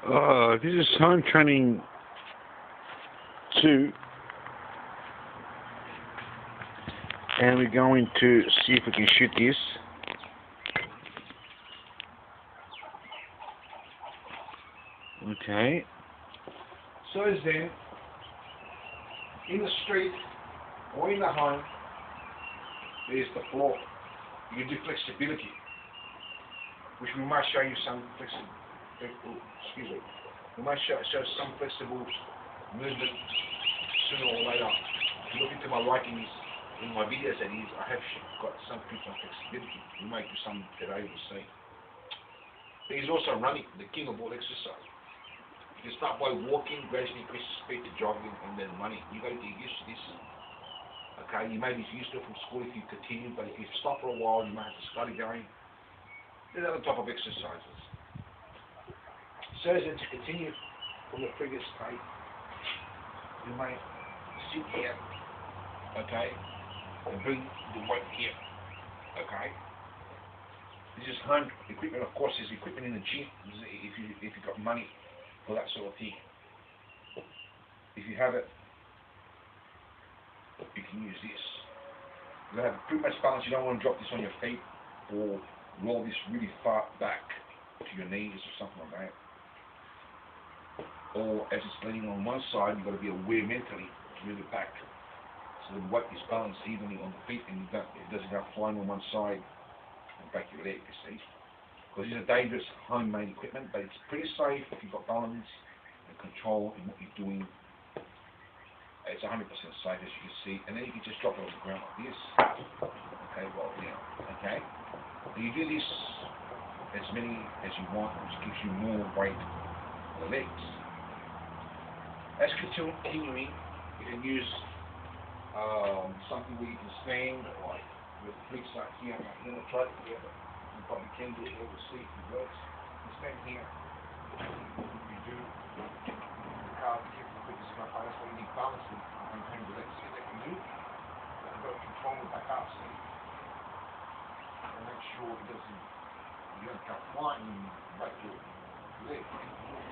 This is home training 2, and we're going to see if we can shoot this. Okay. So then, in the street or in the home, there's the floor. You can do flexibility, which we might show you some flexibility. Excuse me. We might show some flexible movement sooner or later. If you look into my writings in my videos, that is, I have got some tips on flexibility. We might do some today, we'll see. There's also running, the king of all exercise. You can start by walking, gradually increase the speed to jogging, and then running. You got to get used to this. Okay, you may be used to it from school if you continue, but if you stop for a while, you might have to start again. There's other type of exercises. So as to continue from the previous state, you may sit here, okay, and bring the weight here, okay. This is home equipment. Of course, there's equipment in the gym if you've got money for that sort of thing. If you have it, you can use this. You have pretty much balance. You don't want to drop this on your feet or roll this really far back to your knees or something like that. Or as it's leaning on one side, you've got to be aware mentally to move it back. So the weight is balanced evenly on the feet and it doesn't go flying on one side and back your leg, you see. Because these are dangerous homemade equipment, but it's pretty safe if you've got balance and control in what you're doing. It's 100% safe, as you can see. And then you can just drop it on the ground like this. Okay, roll it down. Okay? And you do this as many as you want, which gives you more weight on the legs. As continuing, you can use something where you can stand, like your feet start here. I'm going to try it here, but you probably can do it here. We'll see if it works. You stand here. You do carve the hip because it's not that's why you need balance and maintain the legs. See if they can move. You've got to control it back up, see? And make sure it doesn't, you don't go flying and break your leg.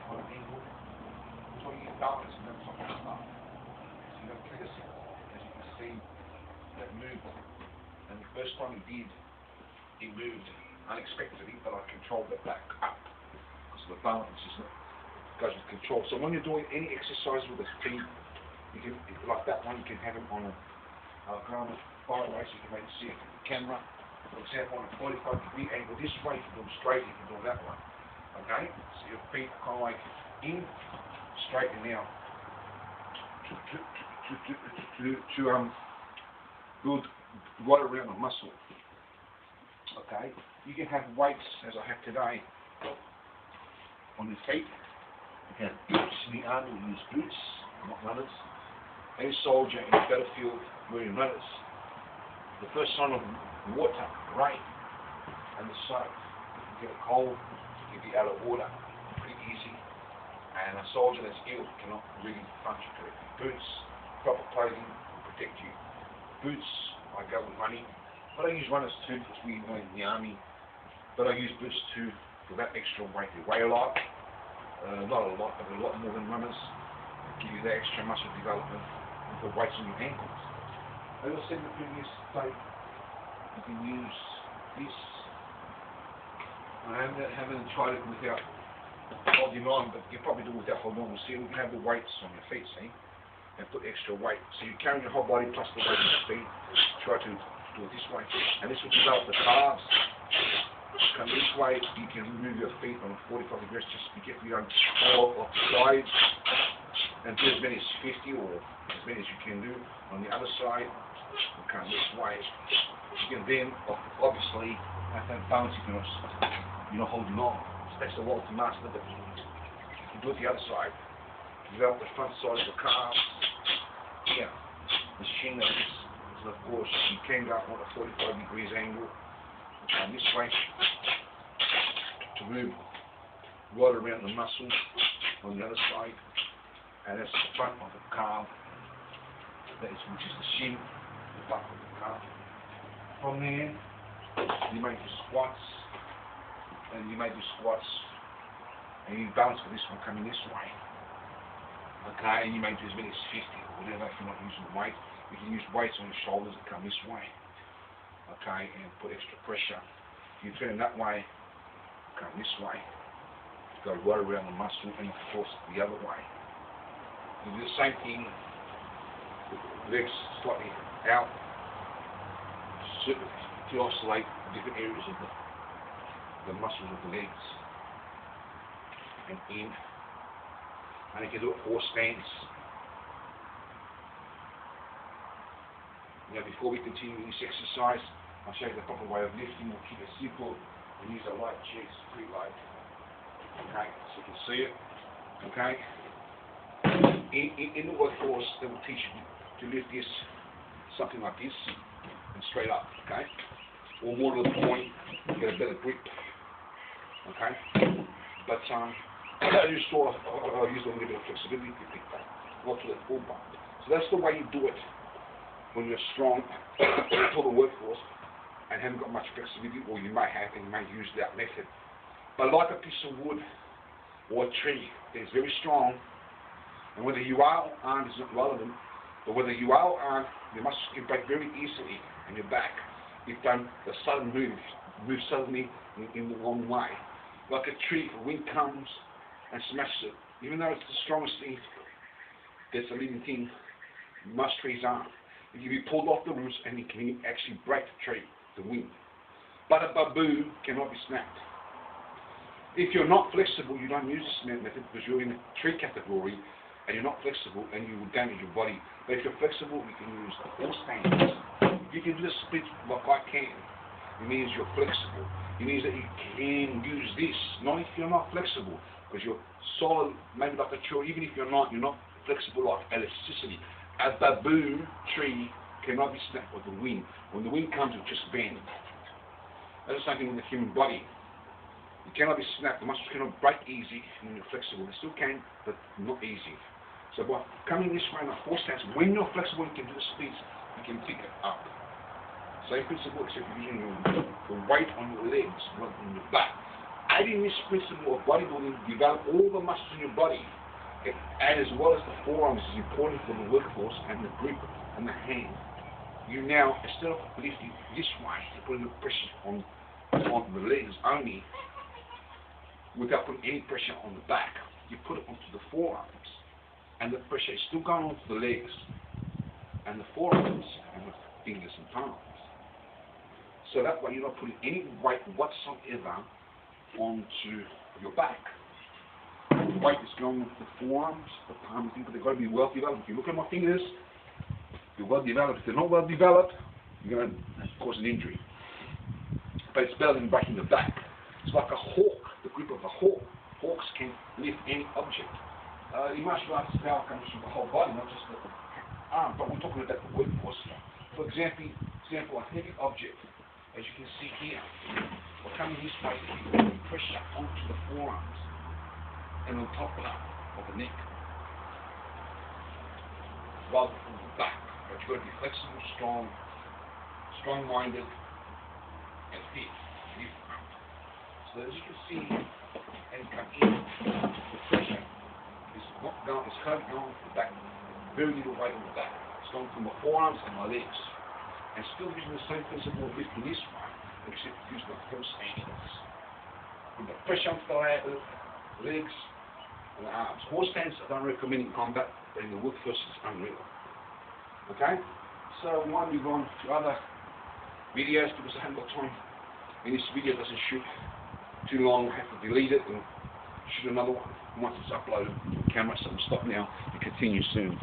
On an angle. So you get balance and that's not going to start. So you don't clear yourself. As you can see, that moved. And the first time it did, it moved unexpectedly, but I controlled it back up. Because the balance goes with control. So when you're doing any exercise with the feet, you can, like that one, you can have it on a ground far away so you can maybe see it from the camera. For example, on a 45-degree angle this way, if you do them straight, you can do that one. Okay? So your feet are kind of like in, straight and out. To build right around the muscle. Okay? You can have weights, as I have today, on your feet. You can have boots. In the army, we use boots, not runners. A soldier in the battlefield wearing runners. The first sign of water, rain, and the soap. If you get a cold, you'll be out of water. Pretty easy. And a soldier that's ill cannot really function correctly. Boots, proper clothing will protect you. Boots, I go with running. But I use runners too because we went in the army. But I use boots too for that extra weight. They weigh a lot. Not a lot, but a lot more than runners. Give you that extra muscle development and put weights on your ankles. As I said in the previous tape, you can use this. I haven't tried it without holding on, but you probably do it without holding on. We'll see, we can have the weights on your feet, see? And put extra weight. So you're carrying your whole body plus the weight on your feet. Try to do it this way. And this will develop the calves. Come this way, you can move your feet on a 45 degrees, just be careful you don't fall off the sides. And do as many as 50 or as many as you can do. On the other side, you come this way. You can then, obviously, have to have balance if you're not holding on. That's the wall to master, but you can do it the other side. Develop the front side of the calves. Here, the shin of this. So of course, you can go up on a 45 degrees angle. And this way, to move right around the muscle on the other side. And that's the front of the calf. That is, which is the shin, the back of the calf. From there, you make your squats. And you may do squats and you balance for this one coming this way. Okay, and you may do as many as 50 or whatever if you're not using weight. You can use weights on your shoulders that come this way. Okay, and put extra pressure. You turn it that way, come this way. Go right around the muscle and force it the other way. You do the same thing, legs slightly out, to oscillate different areas of the muscles of the legs. And in. And you can do it horse stance. Now before we continue this exercise, I'll show you the proper way of lifting. We'll keep it simple and use a light chest, pretty light. Okay, so you can see it. Okay. In the workforce, they will teach you to lift this, something like this, and straight up, okay? Or more to the point, get a better grip, okay? But I use a little bit of flexibility to pick that, not to the full bar. So that's the way you do it when you're strong for the workforce and haven't got much flexibility, or you may have and you may use that method. But like a piece of wood or a tree, it's very strong, and whether you are or aren't is not relevant, but whether you are or aren't, the muscles can break very easily in your back if done the sudden move suddenly in the wrong way. Like a tree, the wind comes and smashes it. Even though it's the strongest thing that's a living thing, most trees aren't. It can be pulled off the roots and it can actually break the tree, the wind. But a bamboo cannot be snapped. If you're not flexible, you don't use the snap method because you're in a tree category and you're not flexible and you will damage your body. But if you're flexible, you can use the horse stance. If you can do the split like I can, it means you're flexible. It means that you can use this, not if you're not flexible, because you're solid, maybe like a tree, even if you're not flexible like elasticity. A bamboo tree cannot be snapped with the wind. When the wind comes, it just bends. That's the same thing with the human body. It cannot be snapped. The muscles cannot break easy when you're flexible. They still can, but not easy. So by coming this way in a horse stance, when you're flexible, you can do the splits, you can pick it up. Same principle, except you're using the weight on your legs rather than your back. Adding this principle of bodybuilding, develop all the muscles in your body, and as well as the forearms is important for the workforce and the grip and the hand. You now, instead of lifting this way, you're putting the pressure on the legs only, without putting any pressure on the back. You put it onto the forearms, and the pressure is still going onto the legs, and the forearms, and the fingers and palms. So that way you're not putting any weight whatsoever onto your back. The weight is going onto the forearms, the palms, but they've got to be well developed. If you look at my fingers, they're well developed. If they're not well developed, you're going to cause an injury. But it's better than breaking the back. It's like a hawk, the grip of a hawk. Hawks can lift any object. In martial arts, power comes from the whole body, not just the arm, but we're talking about the workforce here. For example, a heavy object, as you can see here, we're coming this way, putting pressure onto the forearms and on top of the neck, rather than the back. But you've got to be flexible, strong-minded, and fit. So as you can see, and come in, the pressure is not going, it's kind of going to the back, very little weight on the back. It's going from my forearms and my legs. And still using the same principle of lifting this way, except using the horse stance. With the pressure onto the legs and the arms. Horse stance I don't recommend in combat, but in the workforce it's unreal. Okay? So we might move on to other videos because I haven't got time. And this video doesn't shoot too long, I have to delete it and shoot another one once it's uploaded. The camera, so we'll stop now and continue soon.